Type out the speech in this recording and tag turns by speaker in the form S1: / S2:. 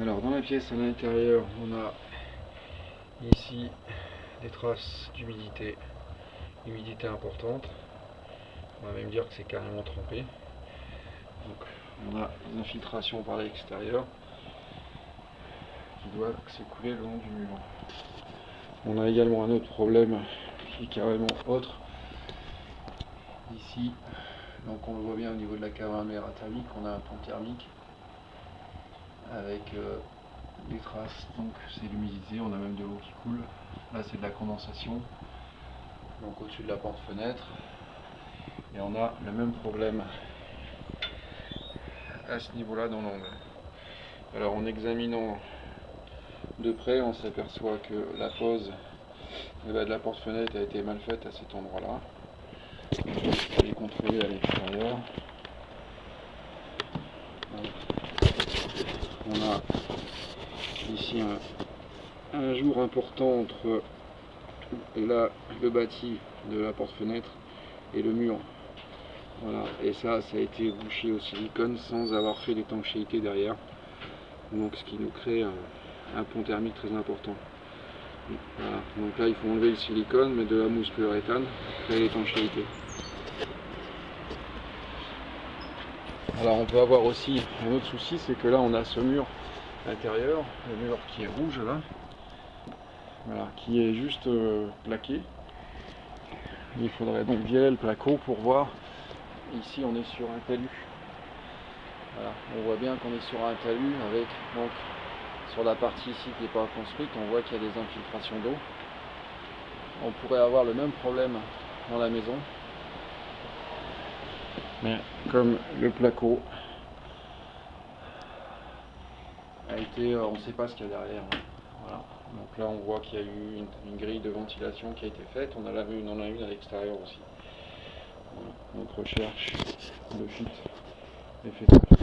S1: Alors dans la pièce à l'intérieur, on a ici des traces d'humidité, humidité importante. On va même dire que c'est carrément trempé. Donc on a des infiltrations par l'extérieur qui doivent s'écouler le long du mur. On a également un autre problème qui est carrément autre. Ici, donc on le voit bien au niveau de la cave à thermique, on a un pont thermique avec des traces, donc c'est l'humidité, on a même de l'eau qui coule. Là c'est de la condensation, donc au-dessus de la porte-fenêtre. Et on a le même problème à ce niveau-là dans l'angle. Alors en examinant de près, on s'aperçoit que la pose de la porte-fenêtre a été mal faite à cet endroit-là. On va les contrôler à l'extérieur. On a ici un jour important entre le bâti de la porte-fenêtre et le mur. Voilà, et ça a été bouché au silicone sans avoir fait d'étanchéité derrière. Donc ce qui nous crée un pont thermique très important. Voilà. Donc là il faut enlever le silicone, mettre de la mousse polyuréthane, créer l'étanchéité. Alors on peut avoir aussi un autre souci, c'est que là on a ce mur intérieur, le mur qui est rouge là, voilà, qui est juste plaqué. Il faudrait donc virer le placo pour voir. Ici on est sur un talus. Voilà, on voit bien qu'on est sur un talus avec donc sur la partie ici qui n'est pas construite, on voit qu'il y a des infiltrations d'eau. On pourrait avoir le même problème dans la maison, mais comme le placo a été, on ne sait pas ce qu'il y a derrière. Voilà. Donc là on voit qu'il y a eu une grille de ventilation qui a été faite, on en a une à l'extérieur aussi. Voilà. Donc recherche de fuite effectuée.